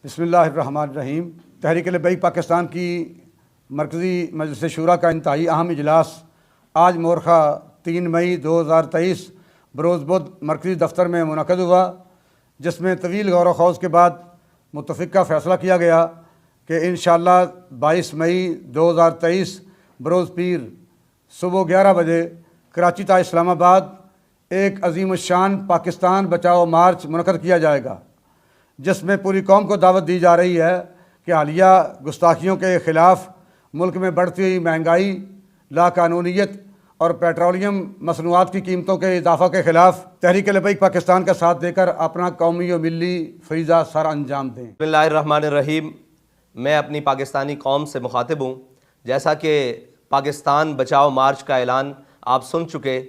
بسم اللہ الرحمن الرحیم۔ تحریک لبیک پاکستان کی مرکزی مجلس شورا کا انتہائی اہم اجلاس آج مورخہ 3 مئی 2023 بروز بدھ مرکزی دفتر میں منعقد ہوا، جس میں طویل غور و خوض کے بعد متفقہ فیصلہ کیا گیا کہ انشاءاللہ 22 مئی 2023 بروز پیر صبح 11 بجے کراچی تا اسلام آباد ایک عظیم الشان پاکستان بچاؤ مارچ منعقد کیا جائے گا، جس میں پوری قوم کو دعوت دی جا رہی ہے کہ حالیہ گستاخیوں کے خلاف ملک میں بڑھتی ہوئی مہنگائی، لاقانونیت اور پیٹرولیم مصنوعات کی قیمتوں کے اضافہ کے خلاف تحریک لبیک پاکستان کا ساتھ دے کر اپنا قومی و ملی فریضہ سر انجام دیں۔ بسم اللہ الرحمن الرحیم۔ میں اپنی پاکستانی قوم سے مخاطب ہوں۔ جیسا کہ پاکستان بچاؤ مارچ کا اعلان آپ سن چکے،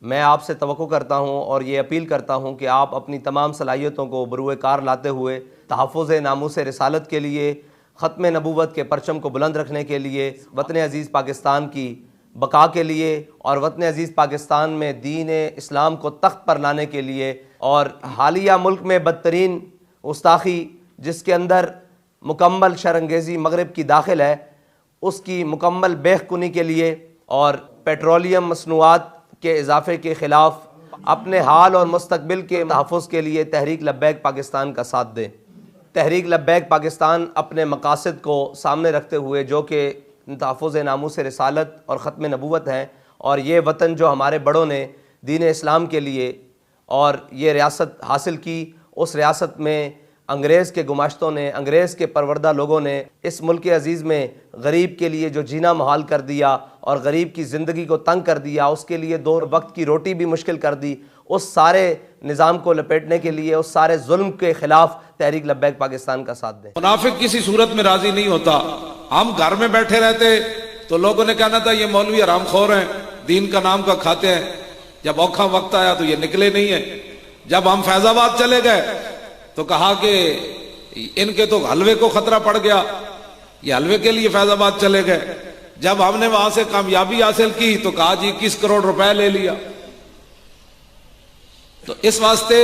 میں آپ سے توقع کرتا ہوں اور یہ اپیل کرتا ہوں کہ آپ اپنی تمام صلاحیتوں کو بروئے کار لاتے ہوئے تحفظ ناموس رسالت کے لیے، ختم نبوت کے پرچم کو بلند رکھنے کے لیے، وطن عزیز پاکستان کی بقا کے لیے اور وطن عزیز پاکستان میں دین اسلام کو تخت پر لانے کے لیے، اور حالیہ ملک میں بدترین گستاخی جس کے اندر مکمل شرانگیزی مغرب کی داخل ہے، اس کی مکمل بیخ کنی کے لیے اور پیٹرولیم مصنوعات کے اضافے کے خلاف اپنے حال اور مستقبل کے تحفظ کے لیے تحریک لبیک پاکستان کا ساتھ دیں۔ تحریک لبیک پاکستان اپنے مقاصد کو سامنے رکھتے ہوئے، جو کہ تحفظ ناموس رسالت اور ختم نبوت ہیں، اور یہ وطن جو ہمارے بڑوں نے دین اسلام کے لیے اور یہ ریاست حاصل کی، اس ریاست میں انگریز کے گماشتوں نے، انگریز کے پروردہ لوگوں نے اس ملک عزیز میں غریب کے لیے جو جینا محال کر دیا اور غریب کی زندگی کو تنگ کر دیا، اس کے لیے 2 وقت کی روٹی بھی مشکل کر دی، اس سارے نظام کو لپیٹنے کے لیے، اس سارے ظلم کے خلاف تحریک لبیک پاکستان کا ساتھ دیں۔ منافق کسی صورت میں راضی نہیں ہوتا۔ ہم گھر میں بیٹھے رہتے تو لوگوں نے کہنا تھا یہ مولوی حرام خور ہیں، دین کا نام کا کھاتے ہیں۔ جب اوکھا وقت آیا تو یہ نکلے نہیں ہیں۔ جب ہم فیض آباد چلے گئے تو کہا کہ ان کے تو حلوے کو خطرہ پڑ گیا، یہ حلوے کے لیے فیض آباد چلے گئے۔ جب ہم نے وہاں سے کامیابی حاصل کی تو کہا جی 21 کروڑ روپے لے لیا۔ تو اس واسطے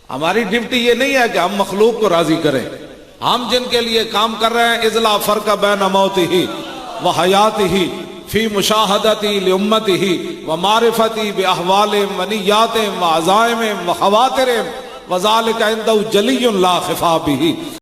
ہماری ڈیوٹی یہ نہیں ہے کہ ہم مخلوق کو راضی کریں۔ ہم جن کے لیے کام کر رہے ہیں، اذ لا فرق بین موتہ و حیاتہ فی مشاہدتہ لامتہ و معرفتہ باحوالہم و نیاتہم و عزائمہم و خواطرہم وذالک عندہ جلی لا خفا بہ۔